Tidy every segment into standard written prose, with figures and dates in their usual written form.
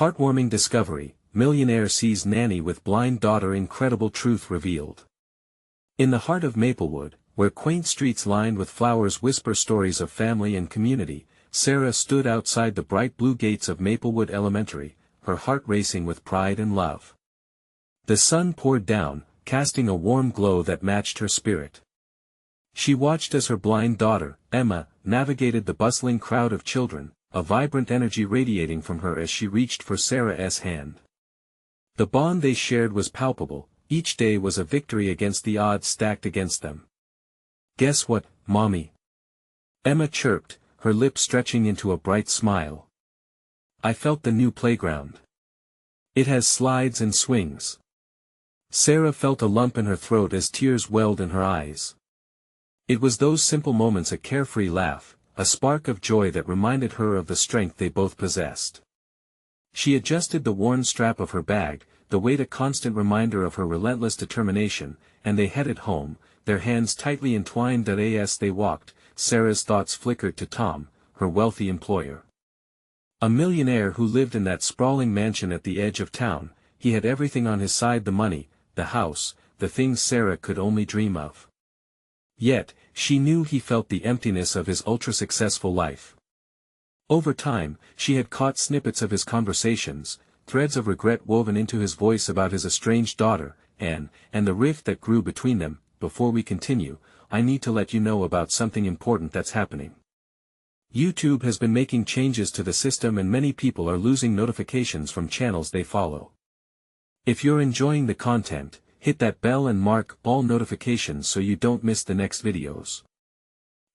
Heartwarming discovery, millionaire sees nanny with blind daughter, incredible truth revealed. In the heart of Maplewood, where quaint streets lined with flowers whisper stories of family and community, Sarah stood outside the bright blue gates of Maplewood Elementary, her heart racing with pride and love. The sun poured down, casting a warm glow that matched her spirit. She watched as her blind daughter, Emma, navigated the bustling crowd of children, a vibrant energy radiating from her as she reached for Sarah's hand. The bond they shared was palpable, each day was a victory against the odds stacked against them. "Guess what, Mommy?" Emma chirped, her lips stretching into a bright smile. "I felt the new playground. It has slides and swings." Sarah felt a lump in her throat as tears welled in her eyes. It was those simple moments, a carefree laugh, a spark of joy that reminded her of the strength they both possessed. She adjusted the worn strap of her bag, the weight a constant reminder of her relentless determination, and they headed home, their hands tightly entwined. As they walked, Sarah's thoughts flickered to Tom, her wealthy employer. A millionaire who lived in that sprawling mansion at the edge of town. He had everything on his side: the money, the house, the things Sarah could only dream of. Yet, she knew he felt the emptiness of his ultra-successful life. Over time, she had caught snippets of his conversations, threads of regret woven into his voice about his estranged daughter, and the rift that grew between them. Before we continue, I need to let you know about something important that's happening. YouTube has been making changes to the system and many people are losing notifications from channels they follow. If you're enjoying the content, hit that bell and mark all notifications so you don't miss the next videos.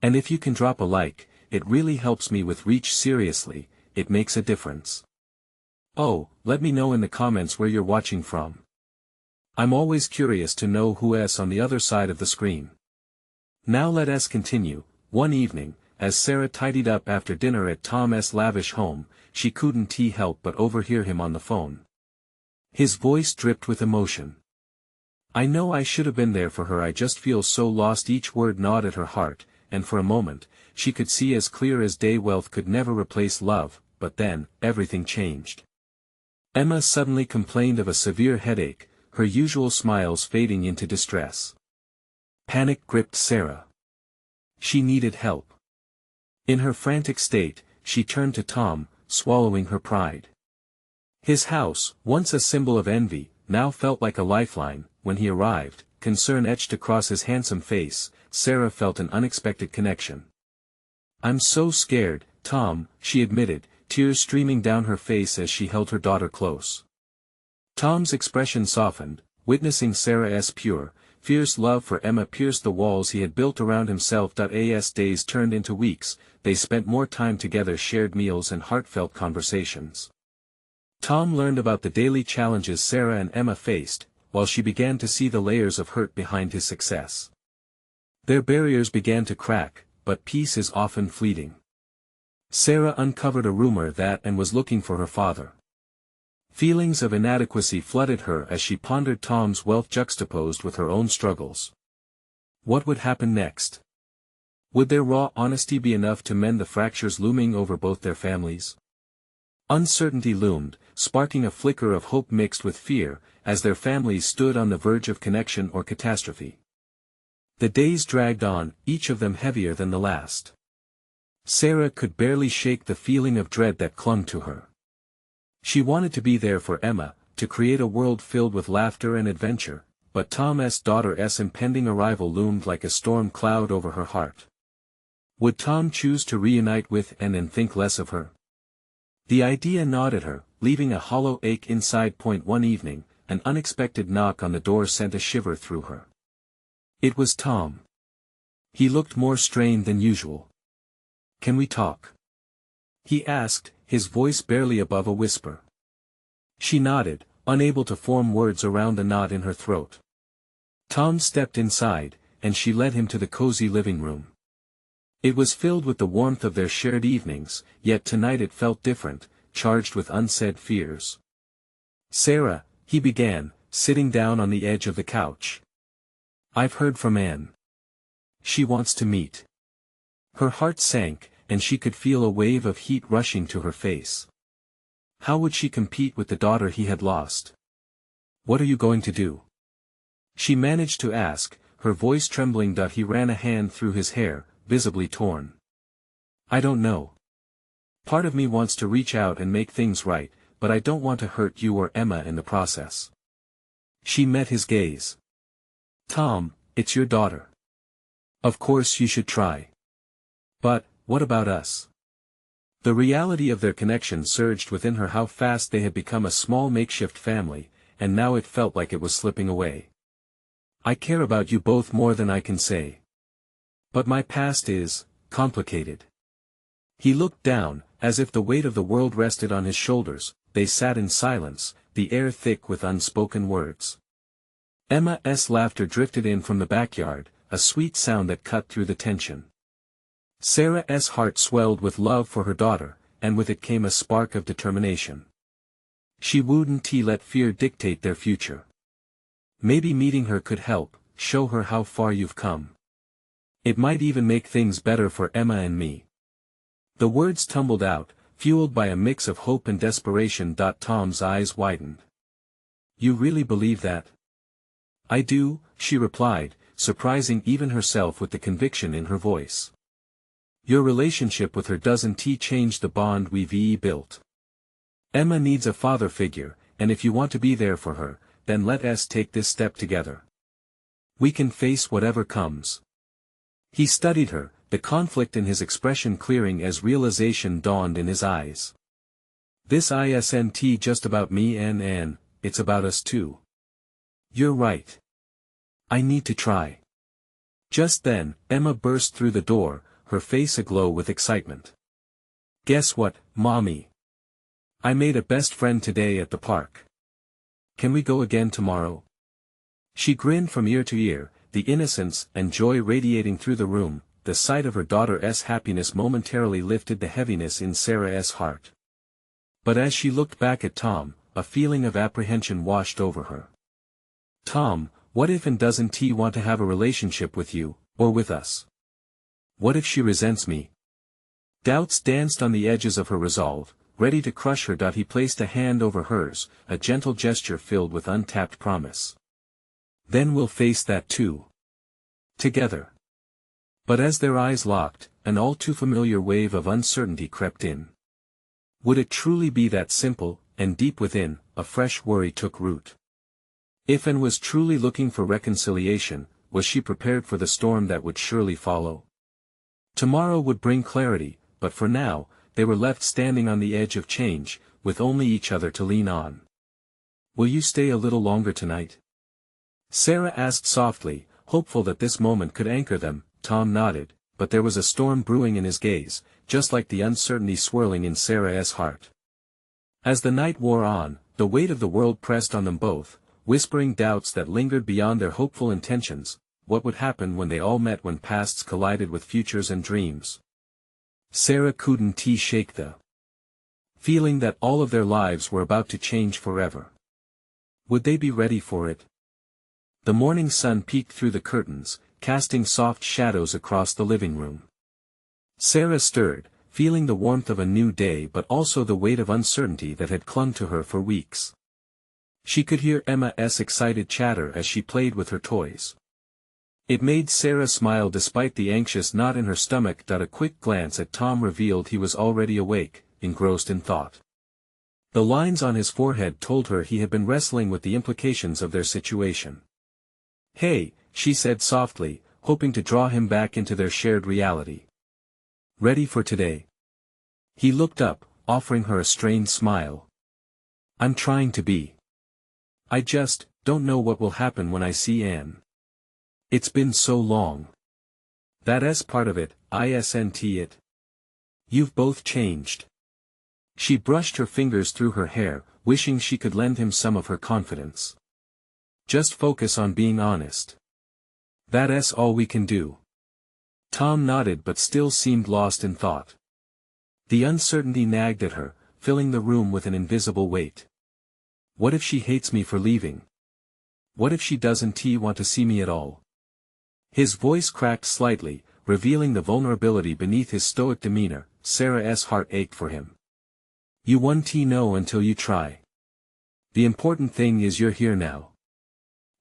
And if you can drop a like, it really helps me with reach. Seriously, it makes a difference. Oh, let me know in the comments where you're watching from. I'm always curious to know who's on the other side of the screen. Now let us continue. One evening, as Sarah tidied up after dinner at Tom's lavish home, she couldn't help but overhear him on the phone. His voice dripped with emotion. "I know I should have been there for her. I just feel so lost." Each word gnawed at her heart, and for a moment, she could see as clear as day wealth could never replace love, but then, everything changed. Emma suddenly complained of a severe headache, her usual smiles fading into distress. Panic gripped Sarah. She needed help. In her frantic state, she turned to Tom, swallowing her pride. His house, once a symbol of envy, now felt like a lifeline. When he arrived, concern etched across his handsome face, Sarah felt an unexpected connection. "I'm so scared, Tom," she admitted, tears streaming down her face as she held her daughter close. Tom's expression softened, witnessing Sarah's pure, fierce love for Emma pierced the walls he had built around himself. As days turned into weeks, they spent more time together, shared meals and heartfelt conversations. Tom learned about the daily challenges Sarah and Emma faced, while she began to see the layers of hurt behind his success. Their barriers began to crack, but peace is often fleeting. Sarah uncovered a rumor that Anne was looking for her father. Feelings of inadequacy flooded her as she pondered Tom's wealth juxtaposed with her own struggles. What would happen next? Would their raw honesty be enough to mend the fractures looming over both their families? Uncertainty loomed, sparking a flicker of hope mixed with fear, as their families stood on the verge of connection or catastrophe. The days dragged on, each of them heavier than the last. Sarah could barely shake the feeling of dread that clung to her. She wanted to be there for Emma, to create a world filled with laughter and adventure, but Tom's daughter's impending arrival loomed like a storm cloud over her heart. Would Tom choose to reunite with Anne and think less of her? The idea gnawed at her, leaving a hollow ache inside. One evening, an unexpected knock on the door sent a shiver through her. It was Tom. He looked more strained than usual. "Can we talk?" he asked, his voice barely above a whisper. She nodded, unable to form words around the knot in her throat. Tom stepped inside, and she led him to the cozy living room. It was filled with the warmth of their shared evenings, yet tonight it felt different, charged with unsaid fears. "Sarah," he began, sitting down on the edge of the couch. "I've heard from Anne. She wants to meet." Her heart sank, and she could feel a wave of heat rushing to her face. How would she compete with the daughter he had lost? What are you going to do? She managed to ask, her voice trembling. He ran a hand through his hair, visibly torn. I don't know. Part of me wants to reach out and make things right, but I don't want to hurt you or Emma in the process. She met his gaze. Tom, it's your daughter. Of course you should try. But, what about us? The reality of their connection surged within her. How fast they had become a small makeshift family, and now it felt like it was slipping away. I care about you both more than I can say. But my past is complicated. He looked down, as if the weight of the world rested on his shoulders. They sat in silence, the air thick with unspoken words. Emma's laughter drifted in from the backyard, a sweet sound that cut through the tension. Sarah's heart swelled with love for her daughter, and with it came a spark of determination. She wouldn't let fear dictate their future. Maybe meeting her could help, show her how far you've come. It might even make things better for Emma and me. The words tumbled out, fueled by a mix of hope and desperation. Tom's eyes widened. You really believe that? I do, she replied, surprising even herself with the conviction in her voice. Your relationship with her doesn't change the bond we've built. Emma needs a father figure, and if you want to be there for her, then let us take this step together. We can face whatever comes. He studied her, the conflict in his expression clearing as realization dawned in his eyes. This isn't just about me and it's about us too. You're right. I need to try. Just then, Emma burst through the door, her face aglow with excitement. Guess what, Mommy? I made a best friend today at the park. Can we go again tomorrow? She grinned from ear to ear, the innocence and joy radiating through the room. The sight of her daughter's happiness momentarily lifted the heaviness in Sarah's heart. But as she looked back at Tom, a feeling of apprehension washed over her. Tom, what if and doesn't he want to have a relationship with you, or with us? What if she resents me? Doubts danced on the edges of her resolve, ready to crush her. He placed a hand over hers, a gentle gesture filled with untapped promise. Then we'll face that too. Together. But as their eyes locked, an all too familiar wave of uncertainty crept in. Would it truly be that simple, and deep within, a fresh worry took root. If Anne was truly looking for reconciliation, was she prepared for the storm that would surely follow? Tomorrow would bring clarity, but for now, they were left standing on the edge of change, with only each other to lean on. Will you stay a little longer tonight? Sarah asked softly, hopeful that this moment could anchor them. Tom nodded, but there was a storm brewing in his gaze, just like the uncertainty swirling in Sarah's heart. As the night wore on, the weight of the world pressed on them both, whispering doubts that lingered beyond their hopeful intentions. What would happen when they all met, when pasts collided with futures and dreams? Sarah couldn't shake the feeling that all of their lives were about to change forever. Would they be ready for it? The morning sun peeked through the curtains, casting soft shadows across the living room. Sarah stirred, feeling the warmth of a new day but also the weight of uncertainty that had clung to her for weeks. She could hear Emma's excited chatter as she played with her toys. It made Sarah smile despite the anxious knot in her stomach. A quick glance at Tom revealed he was already awake, engrossed in thought. The lines on his forehead told her he had been wrestling with the implications of their situation. Hey, she said softly, hoping to draw him back into their shared reality. Ready for today? He looked up, offering her a strained smile. I'm trying to be. I just don't know what will happen when I see Anne. It's been so long. That's part of it, isn't it? You've both changed. She brushed her fingers through her hair, wishing she could lend him some of her confidence. Just focus on being honest. That's all we can do. Tom nodded but still seemed lost in thought. The uncertainty nagged at her, filling the room with an invisible weight. What if she hates me for leaving? What if she doesn't want to see me at all? His voice cracked slightly, revealing the vulnerability beneath his stoic demeanor. Sarah's heart ached for him. You won't know until you try. The important thing is you're here now.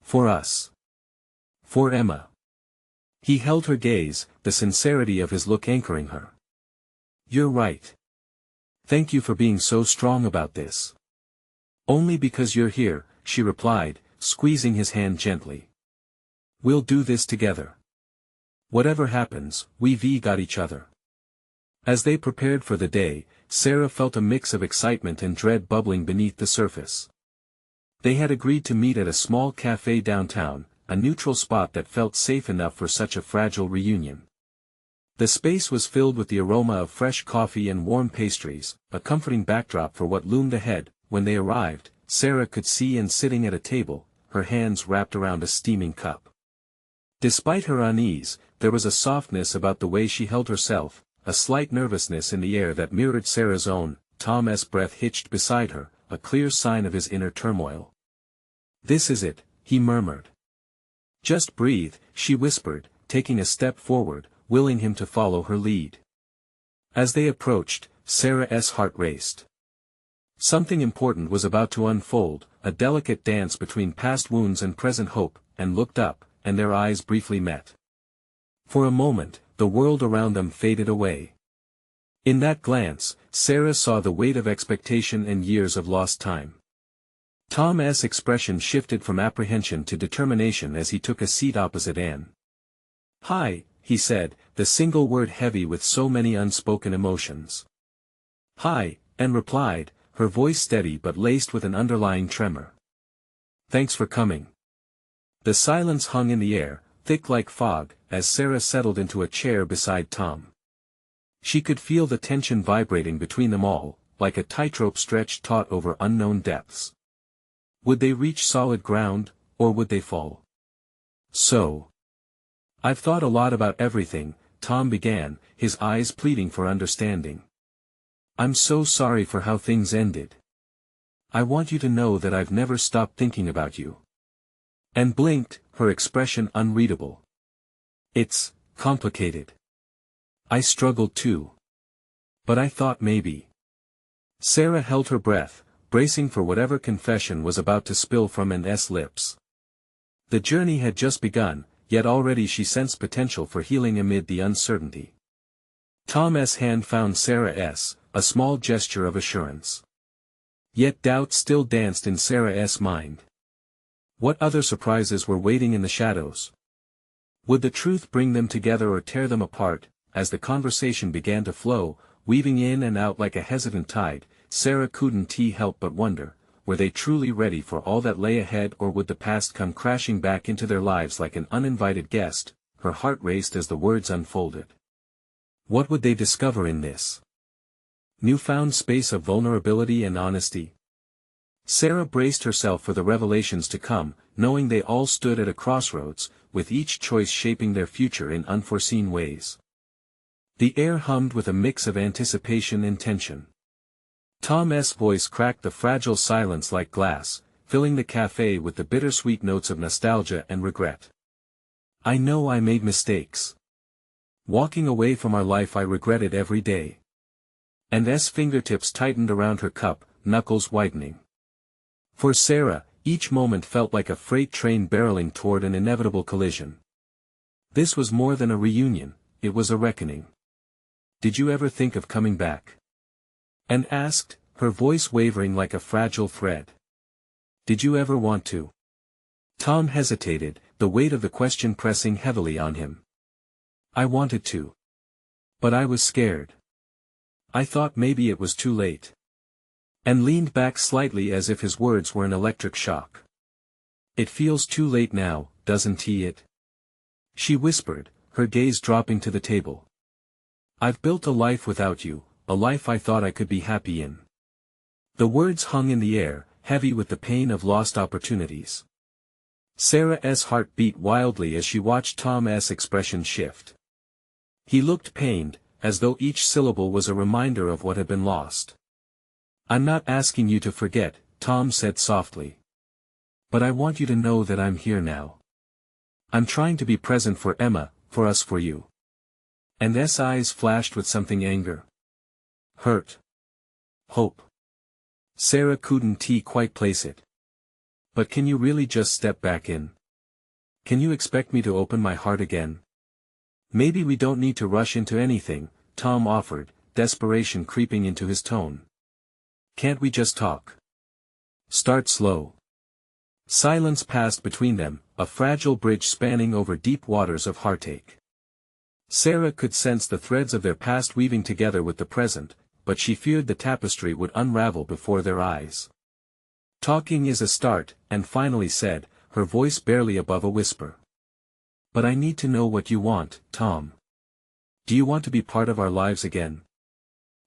For us. For Emma. He held her gaze, the sincerity of his look anchoring her. You're right. Thank you for being so strong about this. Only because you're here, she replied, squeezing his hand gently. We'll do this together. Whatever happens, we've got each other. As they prepared for the day, Sarah felt a mix of excitement and dread bubbling beneath the surface. They had agreed to meet at a small cafe downtown, a neutral spot that felt safe enough for such a fragile reunion. The space was filled with the aroma of fresh coffee and warm pastries, a comforting backdrop for what loomed ahead. When they arrived, Sarah could see Anne sitting at a table, her hands wrapped around a steaming cup. Despite her unease, there was a softness about the way she held herself, a slight nervousness in the air that mirrored Sarah's own. Tom's breath hitched beside her, a clear sign of his inner turmoil. This is it, he murmured. Just breathe, she whispered, taking a step forward, willing him to follow her lead. As they approached, Sarah's heart raced. Something important was about to unfold, a delicate dance between past wounds and present hope, and looked up, and their eyes briefly met. For a moment, the world around them faded away. In that glance, Sarah saw the weight of expectation and years of lost time. Tom's expression shifted from apprehension to determination as he took a seat opposite Anne. Hi, he said, the single word heavy with so many unspoken emotions. Hi, Anne replied, her voice steady but laced with an underlying tremor. Thanks for coming. The silence hung in the air, thick like fog, as Sarah settled into a chair beside Tom. She could feel the tension vibrating between them all, like a tightrope stretched taut over unknown depths. Would they reach solid ground, or would they fall? So. I've thought a lot about everything, Tom began, his eyes pleading for understanding. I'm so sorry for how things ended. I want you to know that I've never stopped thinking about you. Anne blinked, her expression unreadable. It's complicated. I struggled too. But I thought maybe. Sarah held her breath, bracing for whatever confession was about to spill from Anne's lips. The journey had just begun, yet already she sensed potential for healing amid the uncertainty. Tom's hand found Sarah's, a small gesture of assurance. Yet doubt still danced in Sarah's mind. What other surprises were waiting in the shadows? Would the truth bring them together or tear them apart? As the conversation began to flow, weaving in and out like a hesitant tide, Sarah couldn't help but wonder, were they truly ready for all that lay ahead, or would the past come crashing back into their lives like an uninvited guest? Her heart raced as the words unfolded. What would they discover in this newfound space of vulnerability and honesty? Sarah braced herself for the revelations to come, knowing they all stood at a crossroads, with each choice shaping their future in unforeseen ways. The air hummed with a mix of anticipation and tension. Tom's voice cracked the fragile silence like glass, filling the cafe with the bittersweet notes of nostalgia and regret. I know I made mistakes. Walking away from our life I regret it every day. Anne's fingertips tightened around her cup, knuckles whitening. For Sarah, each moment felt like a freight train barreling toward an inevitable collision. This was more than a reunion, it was a reckoning. Did you ever think of coming back? Anne asked, her voice wavering like a fragile thread. Did you ever want to? Tom hesitated, the weight of the question pressing heavily on him. I wanted to. But I was scared. I thought maybe it was too late. And leaned back slightly as if his words were an electric shock. It feels too late now, doesn't it? She whispered, her gaze dropping to the table. I've built a life without you, a life I thought I could be happy in. The words hung in the air, heavy with the pain of lost opportunities. Sarah's heart beat wildly as she watched Tom's expression shift. He looked pained, as though each syllable was a reminder of what had been lost. I'm not asking you to forget, Tom said softly. But I want you to know that I'm here now. I'm trying to be present for Emma, for us, for you. Anne's eyes flashed with something: anger, hurt, hope. Sarah couldn't quite place it. But can you really just step back in? Can you expect me to open my heart again? Maybe we don't need to rush into anything, Tom offered, desperation creeping into his tone. Can't we just talk? Start slow. Silence passed between them, a fragile bridge spanning over deep waters of heartache. Sarah could sense the threads of their past weaving together with the present, but she feared the tapestry would unravel before their eyes. Talking is a start, and finally said, her voice barely above a whisper. But I need to know what you want, Tom. Do you want to be part of our lives again?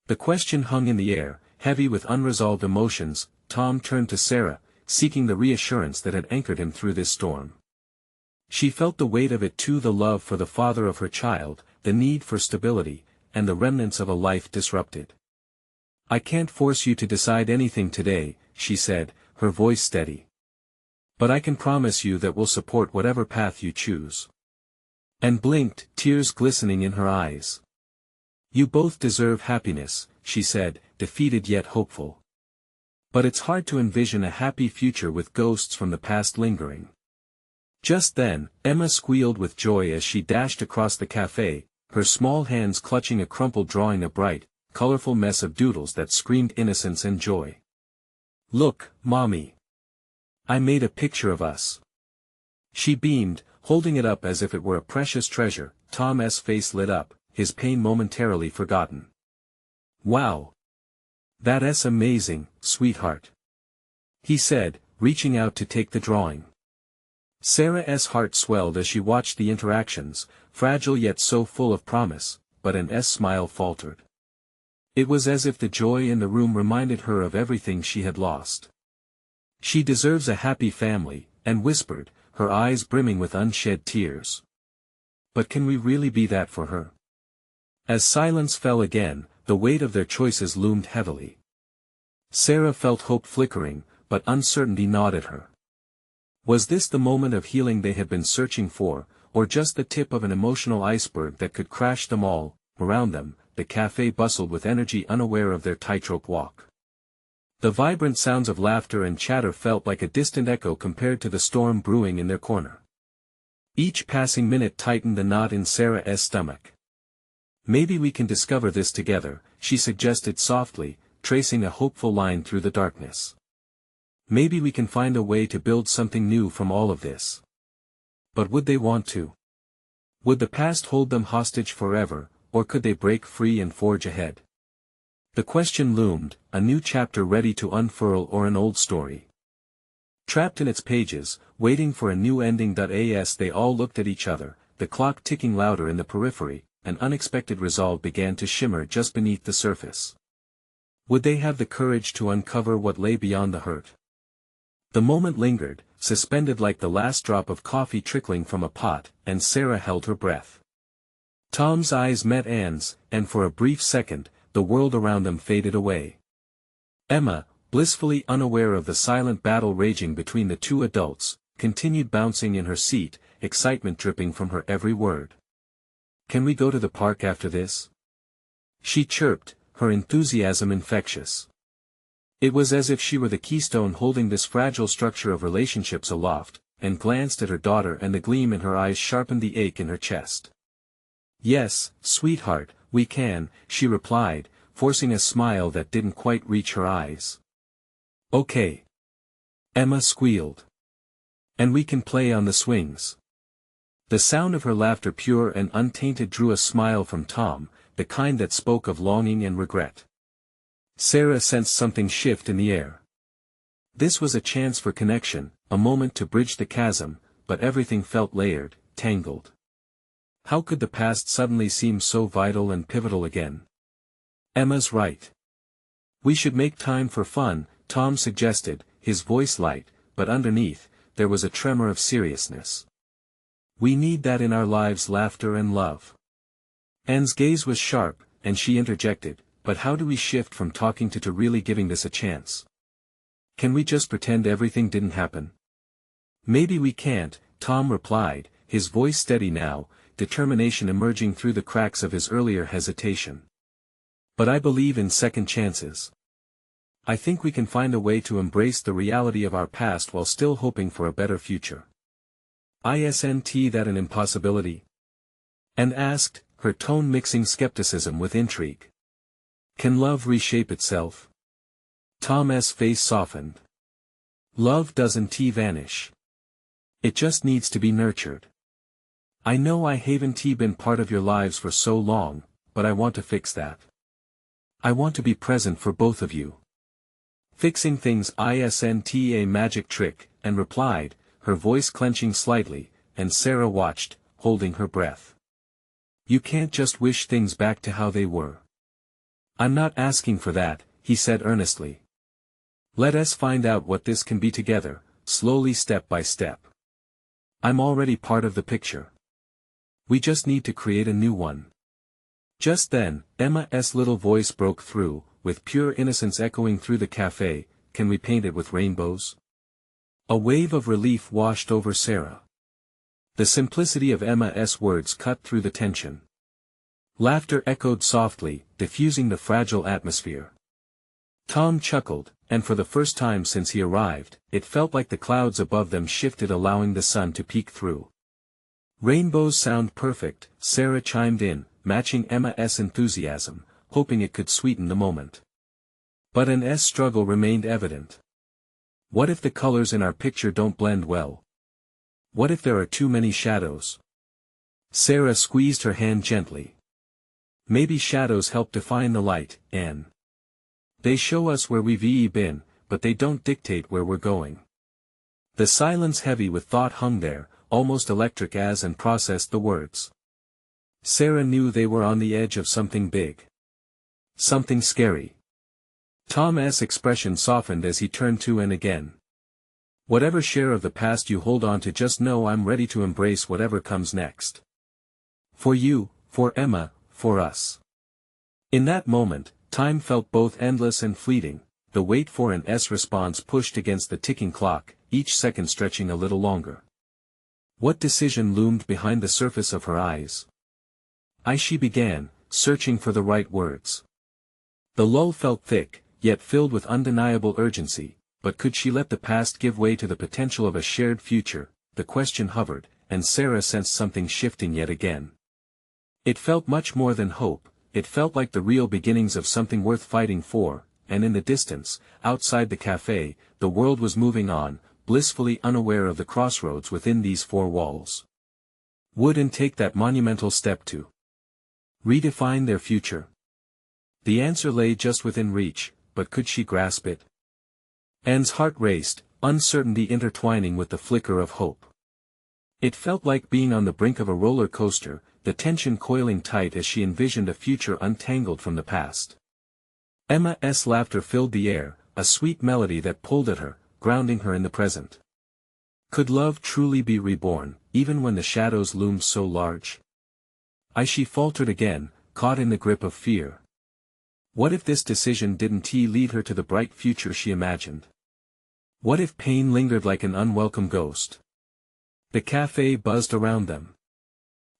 The question hung in the air, heavy with unresolved emotions. Tom turned to Sarah, seeking the reassurance that had anchored him through this storm. She felt the weight of it too, the love for the father of her child, the need for stability, and the remnants of a life disrupted. I can't force you to decide anything today, she said, her voice steady. But I can promise you that we'll support whatever path you choose. And blinked, tears glistening in her eyes. You both deserve happiness, she said, defeated yet hopeful. But it's hard to envision a happy future with ghosts from the past lingering. Just then, Emma squealed with joy as she dashed across the cafe, her small hands clutching a crumpled drawing, a bright, colorful mess of doodles that screamed innocence and joy. Look, Mommy. I made a picture of us. She beamed, holding it up as if it were a precious treasure. Tom's face lit up, his pain momentarily forgotten. Wow. That's amazing, sweetheart. He said, reaching out to take the drawing. Sarah's heart swelled as she watched the interactions, fragile yet so full of promise, but an smile faltered. It was as if the joy in the room reminded her of everything she had lost. She deserves a happy family, and whispered, her eyes brimming with unshed tears. But can we really be that for her? As silence fell again, the weight of their choices loomed heavily. Sarah felt hope flickering, but uncertainty gnawed at her. Was this the moment of healing they had been searching for, or just the tip of an emotional iceberg that could crash them all? Around them, the cafe bustled with energy, unaware of their tightrope walk. The vibrant sounds of laughter and chatter felt like a distant echo compared to the storm brewing in their corner. Each passing minute tightened the knot in Sarah's stomach. Maybe we can discover this together, she suggested softly, tracing a hopeful line through the darkness. Maybe we can find a way to build something new from all of this. But would they want to? Would the past hold them hostage forever, or could they break free and forge ahead? The question loomed, a new chapter ready to unfurl or an old story trapped in its pages, waiting for a new ending. As they all looked at each other, the clock ticking louder in the periphery, an unexpected resolve began to shimmer just beneath the surface. Would they have the courage to uncover what lay beyond the hurt? The moment lingered, suspended like the last drop of coffee trickling from a pot, and Sarah held her breath. Tom's eyes met Anne's, and for a brief second, the world around them faded away. Emma, blissfully unaware of the silent battle raging between the two adults, continued bouncing in her seat, excitement dripping from her every word. Can we go to the park after this? She chirped, her enthusiasm infectious. It was as if she were the keystone holding this fragile structure of relationships aloft, and glanced at her daughter, and the gleam in her eyes sharpened the ache in her chest. Yes, sweetheart, we can, she replied, forcing a smile that didn't quite reach her eyes. Okay. Emma squealed. And we can play on the swings. The sound of her laughter, pure and untainted, drew a smile from Tom, the kind that spoke of longing and regret. Sarah sensed something shift in the air. This was a chance for connection, a moment to bridge the chasm, but everything felt layered, tangled. How could the past suddenly seem so vital and pivotal again? Emma's right. We should make time for fun, Tom suggested, his voice light, but underneath, there was a tremor of seriousness. We need that in our lives, laughter and love. Anne's gaze was sharp, and she interjected, but how do we shift from talking to really giving this a chance? Can we just pretend everything didn't happen? Maybe we can't, Tom replied, his voice steady now, determination emerging through the cracks of his earlier hesitation. But I believe in second chances. I think we can find a way to embrace the reality of our past while still hoping for a better future. Isn't that an impossibility? Anne asked, her tone mixing skepticism with intrigue. Can love reshape itself? Tom's face softened. Love doesn't vanish. It just needs to be nurtured. I know I haven't been part of your lives for so long, but I want to fix that. I want to be present for both of you. Fixing things isn't a magic trick, Anne replied, her voice clenching slightly, and Sarah watched, holding her breath. You can't just wish things back to how they were. I'm not asking for that, he said earnestly. Let us find out what this can be together, slowly step by step. I'm already part of the picture. We just need to create a new one. Just then, Emma's little voice broke through, with pure innocence echoing through the cafe. Can we paint it with rainbows? A wave of relief washed over Sarah. The simplicity of Emma's words cut through the tension. Laughter echoed softly, diffusing the fragile atmosphere. Tom chuckled, and for the first time since he arrived, it felt like the clouds above them shifted, allowing the sun to peek through. Rainbows sound perfect, Sarah chimed in, matching Emma's enthusiasm, hoping it could sweeten the moment. But Anne's struggle remained evident. What if the colors in our picture don't blend well? What if there are too many shadows? Sarah squeezed her hand gently. Maybe shadows help define the light, Anne. They show us where we've been, but they don't dictate where we're going. The silence heavy with thought hung there, almost electric as Anne processed the words. Sarah knew they were on the edge of something big. Something scary. Tom's expression softened as he turned to Anne again. Whatever share of the past you hold on to, just know I'm ready to embrace whatever comes next. For you, for Emma, for us. In that moment, time felt both endless and fleeting, the wait for Anne's response pushed against the ticking clock, each second stretching a little longer. What decision loomed behind the surface of her eyes? She began, searching for the right words. The lull felt thick, yet filled with undeniable urgency, but could she let the past give way to the potential of a shared future? The question hovered, and Sarah sensed something shifting yet again. It felt much more than hope, it felt like the real beginnings of something worth fighting for, and in the distance, outside the cafe, the world was moving on, blissfully unaware of the crossroads within these four walls. Would Anne take that monumental step to redefine their future? The answer lay just within reach, but could she grasp it? Anne's heart raced, uncertainty intertwining with the flicker of hope. It felt like being on the brink of a roller coaster, the tension coiling tight as she envisioned a future untangled from the past. Emma's laughter filled the air, a sweet melody that pulled at her, grounding her in the present. Could love truly be reborn, even when the shadows loomed so large? She faltered again, caught in the grip of fear. What if this decision didn't lead her to the bright future she imagined? What if pain lingered like an unwelcome ghost? The cafe buzzed around them.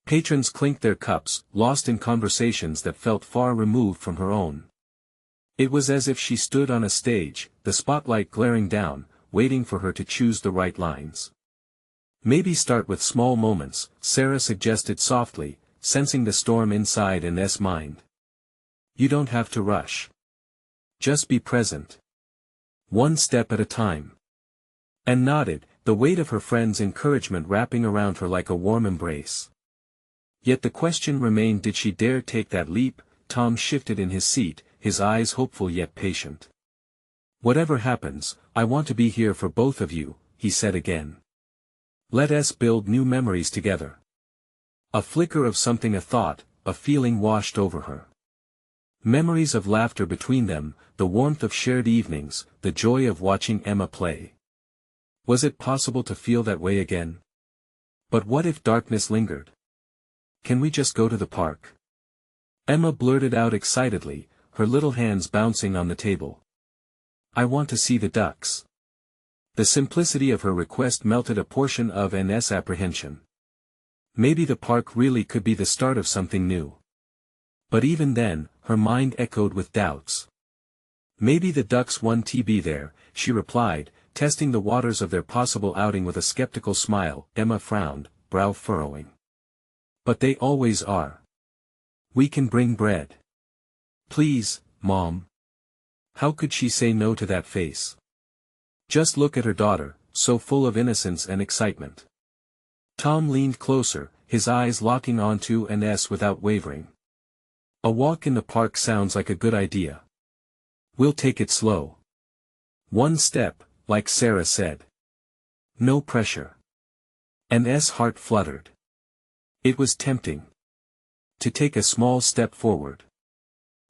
Patrons clinked their cups, lost in conversations that felt far removed from her own. It was as if she stood on a stage, the spotlight glaring down, waiting for her to choose the right lines. Maybe start with small moments, Sarah suggested softly, sensing the storm inside Anne's mind. You don't have to rush. Just be present. One step at a time. Anne nodded, the weight of her friend's encouragement wrapping around her like a warm embrace. Yet the question remained, did she dare take that leap? Tom shifted in his seat, his eyes hopeful yet patient. Whatever happens, I want to be here for both of you, he said again. Let us build new memories together. A flicker of something, a thought, a feeling washed over her. Memories of laughter between them, the warmth of shared evenings, the joy of watching Emma play. Was it possible to feel that way again? But what if darkness lingered? Can we just go to the park? Emma blurted out excitedly, her little hands bouncing on the table. I want to see the ducks. The simplicity of her request melted a portion of Anne's apprehension. Maybe the park really could be the start of something new. But even then, her mind echoed with doubts. Maybe the ducks want to be there, she replied, testing the waters of their possible outing with a skeptical smile. Emma frowned, brow furrowing. But they always are. We can bring bread. Please, Mom. How could she say no to that face? Just look at her daughter, so full of innocence and excitement. Tom leaned closer, his eyes locking onto S without wavering. A walk in the park sounds like a good idea. We'll take it slow. One step, like Sarah said. No pressure. S' heart fluttered. It was tempting to take a small step forward.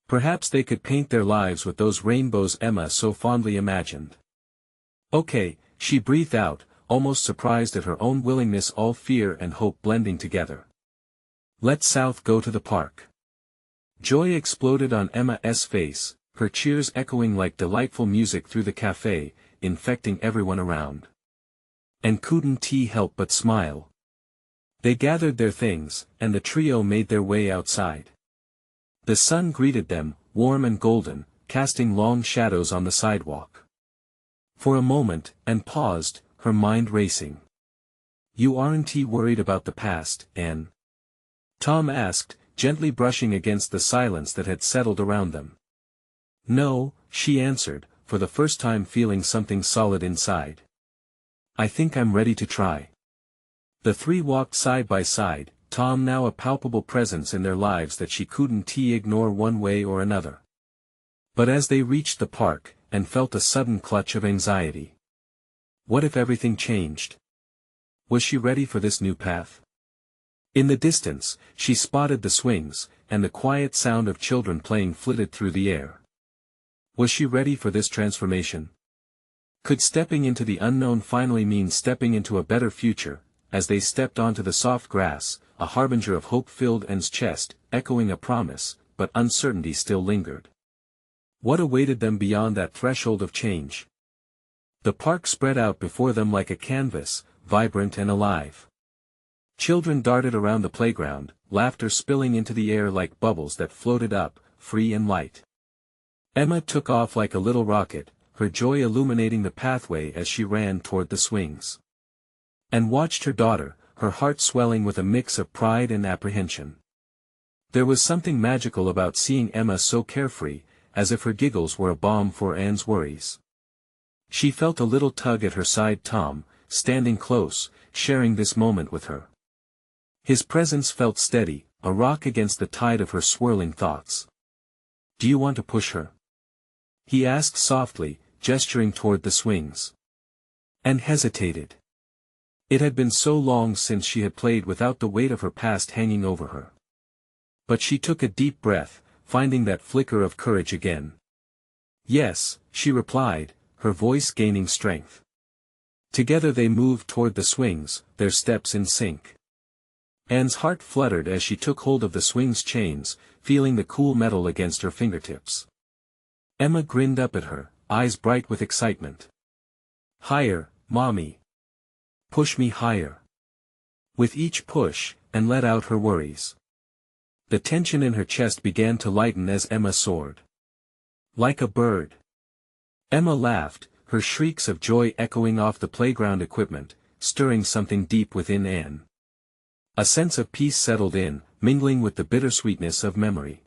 Perhaps they could paint their lives with those rainbows Emma so fondly imagined. Okay, she breathed out, almost surprised at her own willingness, all fear and hope blending together. Let's South go to the park. Joy exploded on Emma's face, her cheers echoing like delightful music through the cafe, infecting everyone around. And couldn't he help but smile. They gathered their things, and the trio made their way outside. The sun greeted them, warm and golden, casting long shadows on the sidewalk. For a moment, Anne paused, her mind racing. You aren't worried about the past, Anne? Tom asked, gently brushing against the silence that had settled around them. No, she answered, for the first time feeling something solid inside. I think I'm ready to try. The three walked side by side, Tom now a palpable presence in their lives that she couldn't ignore one way or another. But as they reached the park, Anne felt a sudden clutch of anxiety. What if everything changed? Was she ready for this new path? In the distance, she spotted the swings, and the quiet sound of children playing flitted through the air. Was she ready for this transformation? Could stepping into the unknown finally mean stepping into a better future? As they stepped onto the soft grass, a harbinger of hope filled Anne's chest, echoing a promise, but uncertainty still lingered. What awaited them beyond that threshold of change? The park spread out before them like a canvas, vibrant and alive. Children darted around the playground, laughter spilling into the air like bubbles that floated up, free and light. Emma took off like a little rocket, her joy illuminating the pathway as she ran toward the swings. And watched her daughter, her heart swelling with a mix of pride and apprehension. There was something magical about seeing Emma so carefree, as if her giggles were a balm for Anne's worries. She felt a little tug at her side. Tom, standing close, sharing this moment with her. His presence felt steady, a rock against the tide of her swirling thoughts. Do you want to push her? He asked softly, gesturing toward the swings. Anne hesitated. It had been so long since she had played without the weight of her past hanging over her. But she took a deep breath, finding that flicker of courage again. Yes, she replied, her voice gaining strength. Together they moved toward the swings, their steps in sync. Anne's heart fluttered as she took hold of the swing's chains, feeling the cool metal against her fingertips. Emma grinned up at her, eyes bright with excitement. Higher, Mommy. Push me higher. With each push, Anne let out her worries. The tension in her chest began to lighten as Emma soared. Like a bird. Emma laughed, her shrieks of joy echoing off the playground equipment, stirring something deep within Anne. A sense of peace settled in, mingling with the bittersweetness of memory.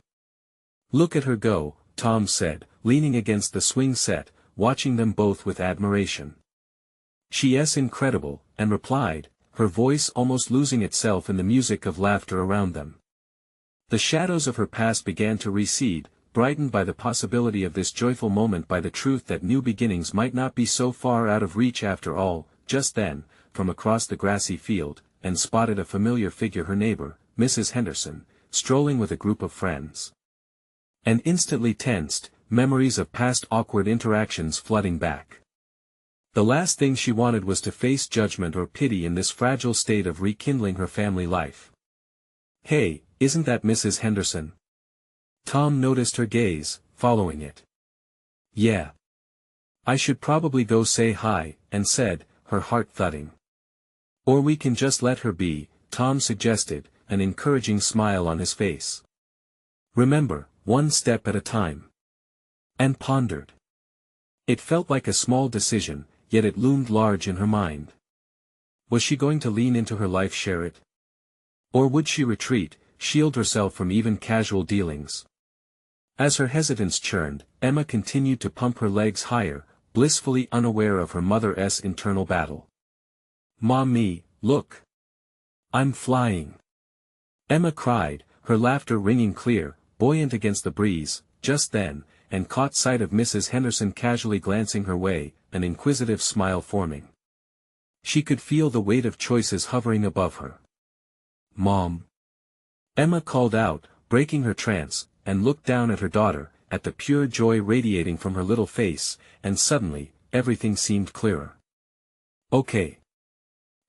Look at her go, Tom said, leaning against the swing set, watching them both with admiration. She's incredible, Anne replied, her voice almost losing itself in the music of laughter around them. The shadows of her past began to recede, brightened by the possibility of this joyful moment, by the truth that new beginnings might not be so far out of reach after all. Just then, from across the grassy field, Anne spotted a familiar figure, her neighbor, Mrs. Henderson, strolling with a group of friends. Anne instantly tensed, memories of past awkward interactions flooding back. The last thing she wanted was to face judgment or pity in this fragile state of rekindling her family life. Hey, isn't that Mrs. Henderson? Tom noticed her gaze, following it. Yeah. I should probably go say hi, Anne said, her heart thudding. Or we can just let her be, Tom suggested, an encouraging smile on his face. Remember, one step at a time. and pondered. It felt like a small decision, yet it loomed large in her mind. Was she going to lean into her life, share it? Or would she retreat, shield herself from even casual dealings? As her hesitance churned, Emma continued to pump her legs higher, blissfully unaware of her mother's internal battle. "Mommy, look! I'm flying!" Emma cried, her laughter ringing clear, buoyant against the breeze, just then, and caught sight of Mrs. Henderson casually glancing her way, an inquisitive smile forming. She could feel the weight of choices hovering above her. "Mom!" Emma called out, breaking her trance, and looked down at her daughter, at the pure joy radiating from her little face, and suddenly, everything seemed clearer. "Okay.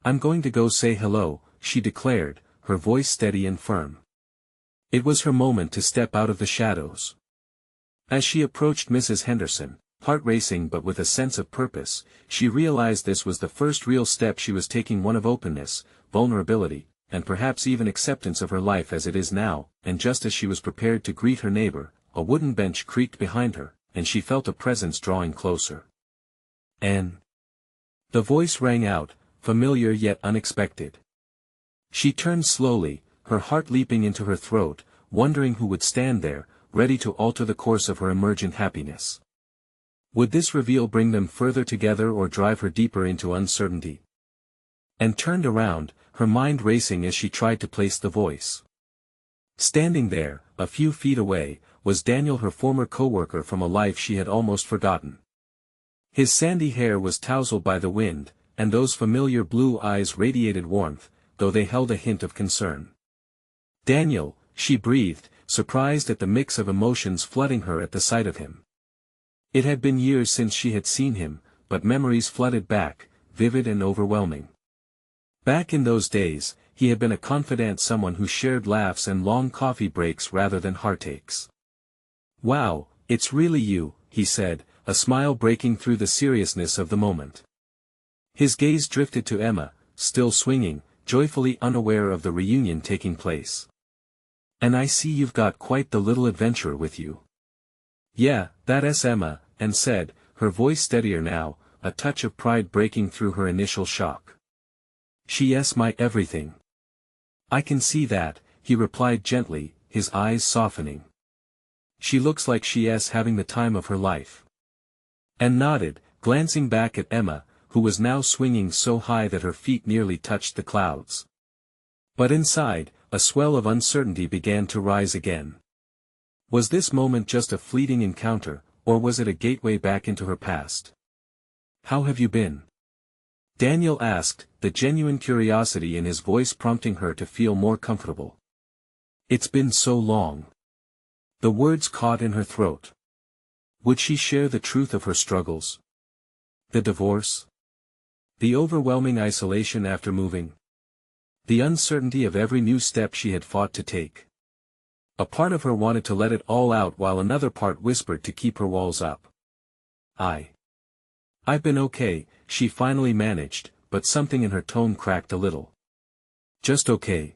I'm going to go say hello," she declared, her voice steady and firm. It was her moment to step out of the shadows. As she approached Mrs. Henderson, heart racing but with a sense of purpose, she realized this was the first real step she was taking, one of openness, vulnerability, and perhaps even acceptance of her life as it is now, and just as she was prepared to greet her neighbor, a wooden bench creaked behind her, and she felt a presence drawing closer. "Anne." The voice rang out, familiar yet unexpected. She turned slowly, her heart leaping into her throat, wondering who would stand there, ready to alter the course of her emergent happiness. Would this reveal bring them further together or drive her deeper into uncertainty? And turned around, her mind racing as she tried to place the voice. Standing there, a few feet away, was Daniel, her former co-worker from a life she had almost forgotten. His sandy hair was tousled by the wind, and those familiar blue eyes radiated warmth, though they held a hint of concern. "Daniel," she breathed, surprised at the mix of emotions flooding her at the sight of him. It had been years since she had seen him, but memories flooded back, vivid and overwhelming. Back in those days, he had been a confidant, someone who shared laughs and long coffee breaks rather than heartaches. "Wow, it's really you," he said, a smile breaking through the seriousness of the moment. His gaze drifted to Emma, still swinging, joyfully unaware of the reunion taking place. "And I see you've got quite the little adventurer with you." "Yeah, that's Emma," Anne said, her voice steadier now, a touch of pride breaking through her initial shock. "She's my everything." "I can see that," he replied gently, his eyes softening. "She looks like she's having the time of her life." Anne nodded, glancing back at Emma, who was now swinging so high that her feet nearly touched the clouds. But inside, a swell of uncertainty began to rise again. Was this moment just a fleeting encounter, or was it a gateway back into her past? "How have you been?" Daniel asked, the genuine curiosity in his voice prompting her to feel more comfortable. "It's been so long." The words caught in her throat. Would she share the truth of her struggles? The divorce? The overwhelming isolation after moving? The uncertainty of every new step she had fought to take? A part of her wanted to let it all out while another part whispered to keep her walls up. I've been okay," she finally managed, but something in her tone cracked a little. "Just okay?"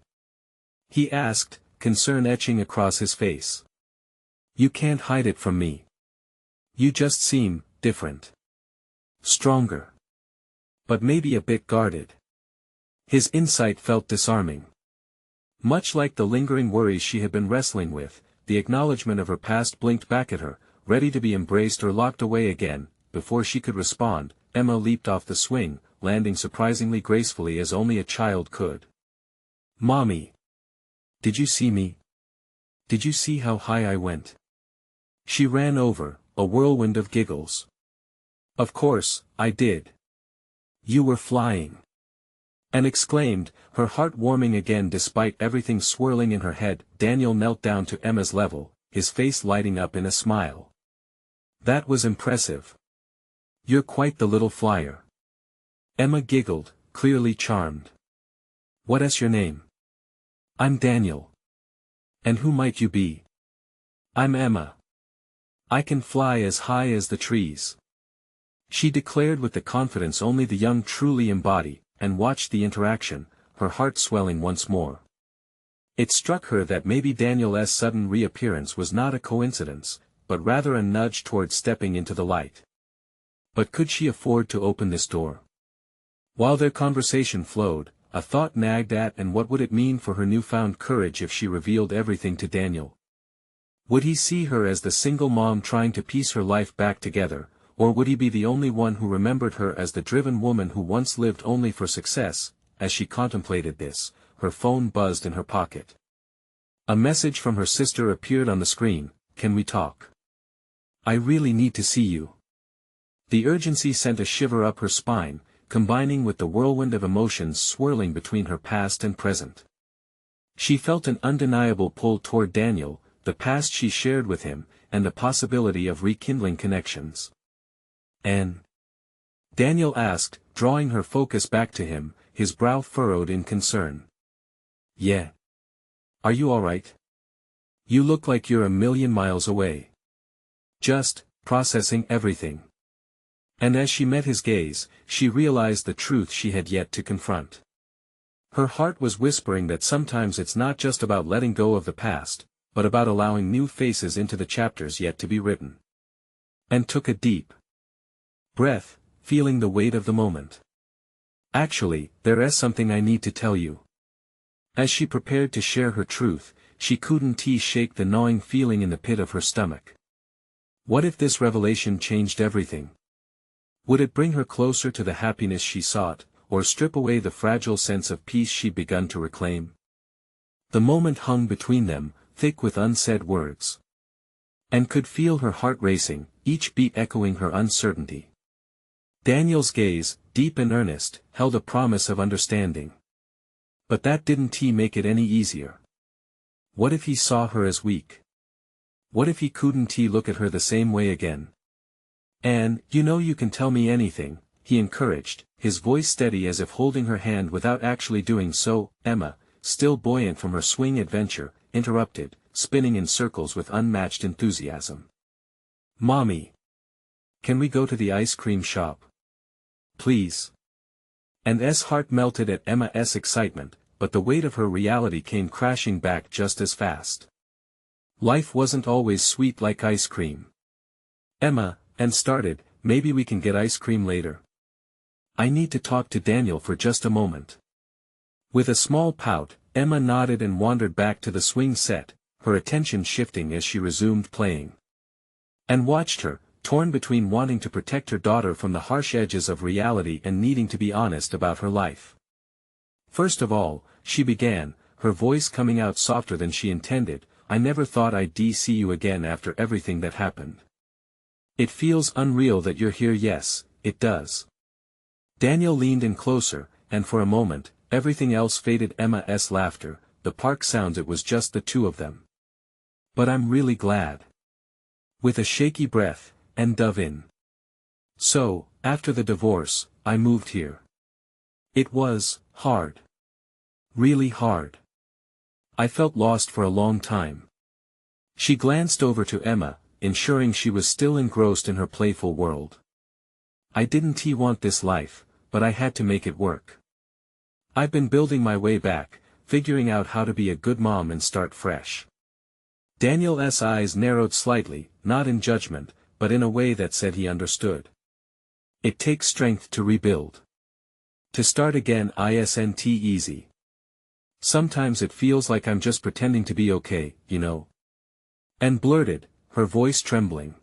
he asked, concern etching across his face. "You can't hide it from me. You just seem different. Stronger. But maybe a bit guarded." His insight felt disarming. Much like the lingering worries she had been wrestling with, the acknowledgement of her past blinked back at her, ready to be embraced or locked away again. Before she could respond, Emma leaped off the swing, landing surprisingly gracefully as only a child could. "Mommy! Did you see me? Did you see how high I went?" She ran over, a whirlwind of giggles. "Of course, I did. You were flying." Anne exclaimed, her heart warming again despite everything swirling in her head. Daniel knelt down to Emma's level, his face lighting up in a smile. "That was impressive. You're quite the little flyer." Emma giggled, clearly charmed. "What's your name?" "I'm Daniel." "And who might you be?" "I'm Emma. I can fly as high as the trees," she declared with the confidence only the young truly embody, and watched the interaction, her heart swelling once more. It struck her that maybe Daniel's sudden reappearance was not a coincidence, but rather a nudge towards stepping into the light. But could she afford to open this door? While their conversation flowed, a thought nagged at, and what would it mean for her newfound courage if she revealed everything to Daniel? Would he see her as the single mom trying to piece her life back together, or would he be the only one who remembered her as the driven woman who once lived only for success? As she contemplated this, her phone buzzed in her pocket. A message from her sister appeared on the screen. "Can we talk? I really need to see you." The urgency sent a shiver up her spine, combining with the whirlwind of emotions swirling between her past and present. She felt an undeniable pull toward Daniel, the past she shared with him, and the possibility of rekindling connections. "And?" Daniel asked, drawing her focus back to him, his brow furrowed in concern. "Yeah. Are you alright? You look like you're a million miles away." "Just processing everything." And as she met his gaze, she realized the truth she had yet to confront. Her heart was whispering that sometimes it's not just about letting go of the past, but about allowing new faces into the chapters yet to be written. And took a deep breath, feeling the weight of the moment. "Actually, there is something I need to tell you." As she prepared to share her truth, she couldn't shake the gnawing feeling in the pit of her stomach. What if this revelation changed everything? Would it bring her closer to the happiness she sought, or strip away the fragile sense of peace she'd begun to reclaim? The moment hung between them, thick with unsaid words. And could feel her heart racing, each beat echoing her uncertainty. Daniel's gaze, deep and earnest, held a promise of understanding. But that didn't make it any easier. What if he saw her as weak? What if he couldn't look at her the same way again? "And, you can tell me anything," he encouraged, his voice steady as if holding her hand without actually doing so. Emma, still buoyant from her swing adventure, interrupted, spinning in circles with unmatched enthusiasm. "Mommy! Can we go to the ice cream shop? Please?" And S' heart melted at Emma's excitement, but the weight of her reality came crashing back just as fast. Life wasn't always sweet like ice cream. "Emma," and started, "maybe we can get ice cream later. I need to talk to Daniel for just a moment." With a small pout, Emma nodded and wandered back to the swing set, her attention shifting as she resumed playing. And watched her, torn between wanting to protect her daughter from the harsh edges of reality and needing to be honest about her life. "First of all," she began, her voice coming out softer than she intended, "I never thought I'd see you again after everything that happened. It feels unreal that you're here." "Yes, it does." Daniel leaned in closer, and for a moment, everything else faded. Emma's laughter, the park sounds, it was just the two of them. "But I'm really glad." With a shaky breath, and dove in. "So, after the divorce, I moved here. It was hard. Really hard. I felt lost for a long time." She glanced over to Emma, ensuring she was still engrossed in her playful world. "I didn't want this life, but I had to make it work. I've been building my way back, figuring out how to be a good mom and start fresh." Daniel's eyes narrowed slightly, not in judgment, but in a way that said he understood. "It takes strength to rebuild. To start again isn't easy. Sometimes it feels like I'm just pretending to be okay, And blurted, her voice trembling.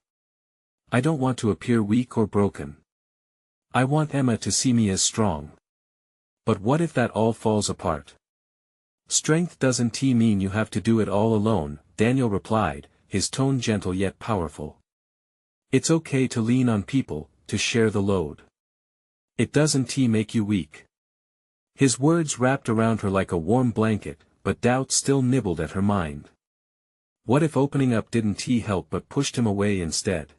"I don't want to appear weak or broken. I want Emma to see me as strong. But what if that all falls apart?" "Strength doesn't mean you have to do it all alone," Daniel replied, his tone gentle yet powerful. "It's okay to lean on people, to share the load. It doesn't make you weak." His words wrapped around her like a warm blanket, but doubt still nibbled at her mind. What if opening up didn't help but pushed him away instead?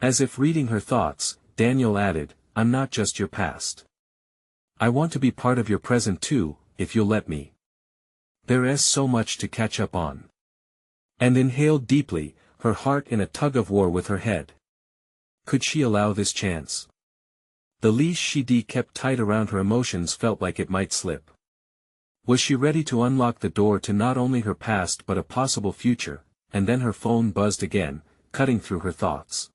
As if reading her thoughts, Daniel added, "I'm not just your past. I want to be part of your present too, if you'll let me. There is so much to catch up on." And inhaled deeply, her heart in a tug-of-war with her head. Could she allow this chance? The leash she kept tight around her emotions felt like it might slip. Was she ready to unlock the door to not only her past but a possible future? And then her phone buzzed again, cutting through her thoughts.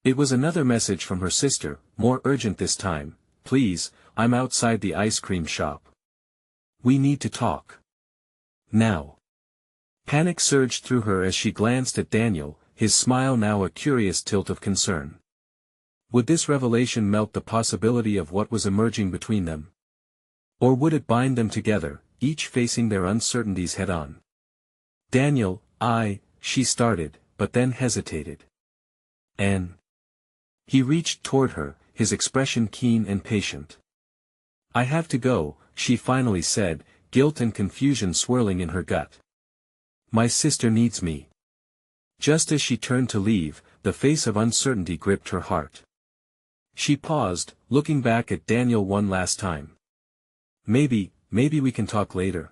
It was another message from her sister, more urgent this time. "Please, I'm outside the ice cream shop. We need to talk. Now." Panic surged through her as she glanced at Daniel, his smile now a curious tilt of concern. Would this revelation melt the possibility of what was emerging between them? Or would it bind them together, each facing their uncertainties head-on? "Daniel, she started, but then hesitated. "Anne." He reached toward her, his expression keen and patient. "I have to go," she finally said, guilt and confusion swirling in her gut. "My sister needs me." Just as she turned to leave, the face of uncertainty gripped her heart. She paused, looking back at Daniel one last time. Maybe we can talk later."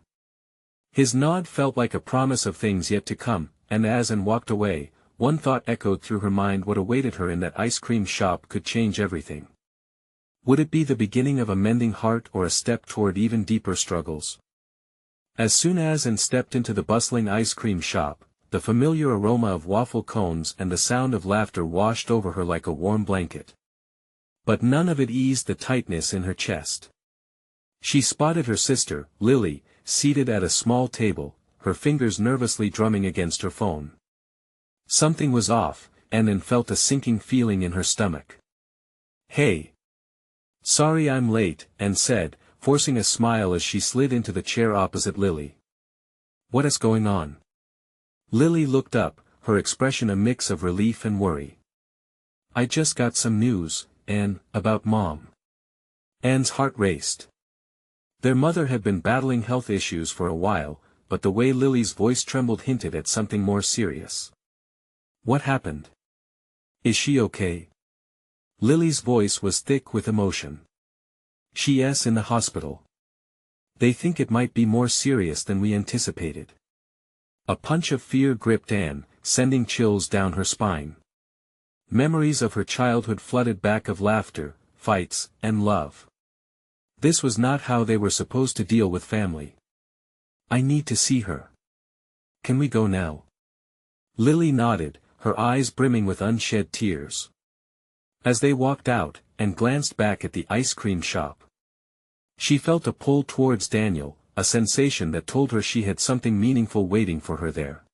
His nod felt like a promise of things yet to come, and as Anne walked away, one thought echoed through her mind: what awaited her in that ice cream shop could change everything. Would it be the beginning of a mending heart or a step toward even deeper struggles? As soon as Anne stepped into the bustling ice cream shop, the familiar aroma of waffle cones and the sound of laughter washed over her like a warm blanket. But none of it eased the tightness in her chest. She spotted her sister, Lily, seated at a small table, her fingers nervously drumming against her phone. Something was off, and Anne felt a sinking feeling in her stomach. "Hey. Sorry I'm late," Anne said, forcing a smile as she slid into the chair opposite Lily. "What is going on?" Lily looked up, her expression a mix of relief and worry. "I just got some news, Anne, about Mom." Anne's heart raced. Their mother had been battling health issues for a while, but the way Lily's voice trembled hinted at something more serious. "What happened? Is she okay?" Lily's voice was thick with emotion. "She's in the hospital. They think it might be more serious than we anticipated." A punch of fear gripped Anne, sending chills down her spine. Memories of her childhood flooded back of laughter, fights, and love. This was not how they were supposed to deal with family. "I need to see her. Can we go now?" Lily nodded, her eyes brimming with unshed tears. As they walked out, and glanced back at the ice cream shop, she felt a pull towards Daniel, a sensation that told her she had something meaningful waiting for her there.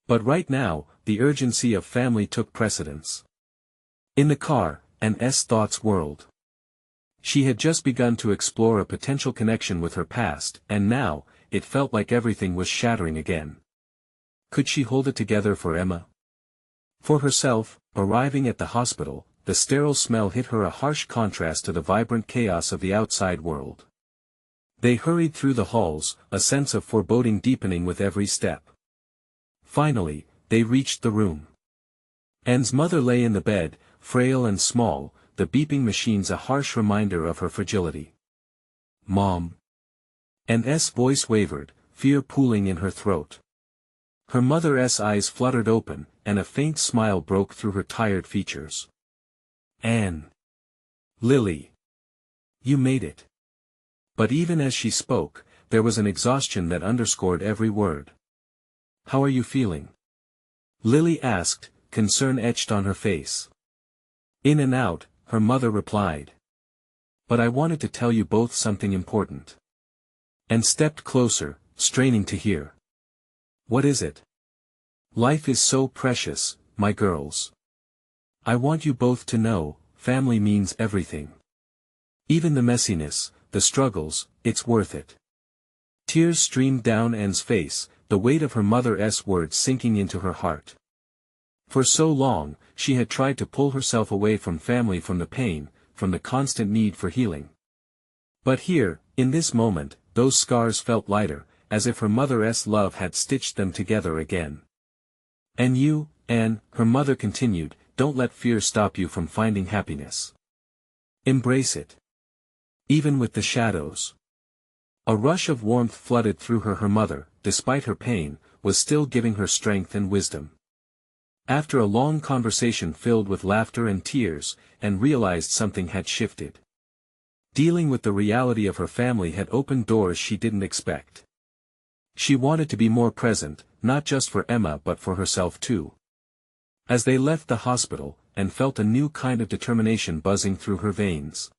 But right now, the urgency of family took precedence. In the car, Anne's thoughts whirled. She had just begun to explore a potential connection with her past, and now, it felt like everything was shattering again. Could she hold it together for Emma? For herself, arriving at the hospital, the sterile smell hit her, a harsh contrast to the vibrant chaos of the outside world. They hurried through the halls, a sense of foreboding deepening with every step. Finally, they reached the room. Anne's mother lay in the bed, frail and small, the beeping machines a harsh reminder of her fragility. "Mom." Anne's voice wavered, fear pooling in her throat. Her mother's eyes fluttered open, and a faint smile broke through her tired features. "Anne. Lily. You made it." But even as she spoke, there was an exhaustion that underscored every word. "How are you feeling?" Lily asked, concern etched on her face. "In and out," her mother replied. "But I wanted to tell you both something important." And stepped closer, straining to hear. "What is it?" "Life is so precious, my girls. I want you both to know, family means everything. Even the messiness, the struggles, it's worth it." Tears streamed down Anne's face, the weight of her mother's words sinking into her heart. For so long, she had tried to pull herself away from family, from the pain, from the constant need for healing. But here, in this moment, those scars felt lighter, as if her mother's love had stitched them together again. "And you, Anne," her mother continued, "don't let fear stop you from finding happiness. Embrace it. Even with the shadows." A rush of warmth flooded through her. Her mother, despite her pain, was still giving her strength and wisdom. After a long conversation filled with laughter and tears, Anne realized something had shifted. Dealing with the reality of her family had opened doors she didn't expect. She wanted to be more present, not just for Emma but for herself too. As they left the hospital, Anne felt a new kind of determination buzzing through her veins.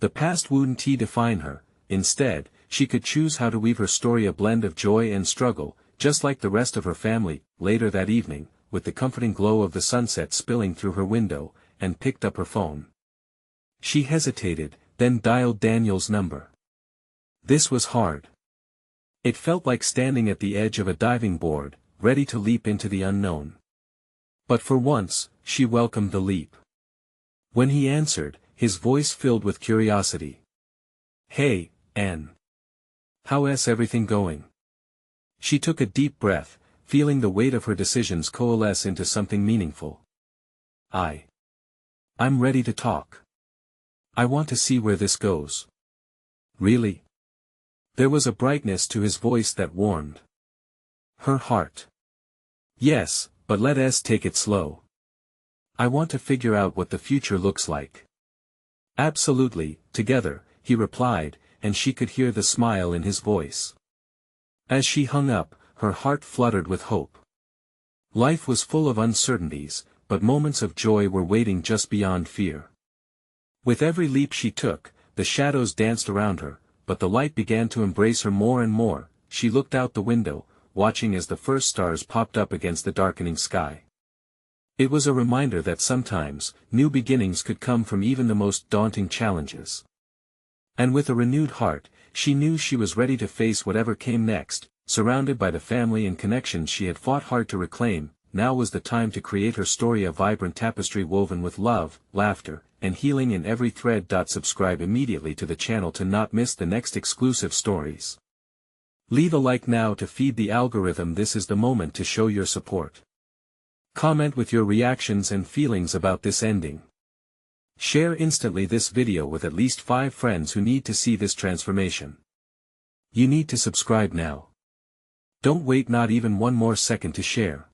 The past wouldn't define her. Instead, she could choose how to weave her story, a blend of joy and struggle, just like the rest of her family. Later that evening, with the comforting glow of the sunset spilling through her window, Anne picked up her phone. She hesitated, then dialed Daniel's number. This was hard. It felt like standing at the edge of a diving board, ready to leap into the unknown. But for once, she welcomed the leap. When he answered, his voice filled with curiosity. "Hey, Anne. How's everything going?" She took a deep breath, feeling the weight of her decisions coalesce into something meaningful. I'm ready to talk. I want to see where this goes." "Really?" There was a brightness to his voice that warmed her heart. "Yes, but let us take it slow. I want to figure out what the future looks like." "Absolutely, together," he replied, and she could hear the smile in his voice. As she hung up, her heart fluttered with hope. Life was full of uncertainties, but moments of joy were waiting just beyond fear. With every leap she took, the shadows danced around her, but the light began to embrace her more and more. She looked out the window, watching as the first stars popped up against the darkening sky. It was a reminder that sometimes, new beginnings could come from even the most daunting challenges. And with a renewed heart, she knew she was ready to face whatever came next. Surrounded by the family and connections she had fought hard to reclaim, now was the time to create her story, a vibrant tapestry woven with love, laughter, and healing in every thread. Subscribe immediately to the channel to not miss the next exclusive stories. Leave a like now to feed the algorithm. This is the moment to show your support. Comment with your reactions and feelings about this ending. Share instantly this video with at least 5 friends who need to see this transformation. You need to subscribe now. Don't wait not even one more second to share.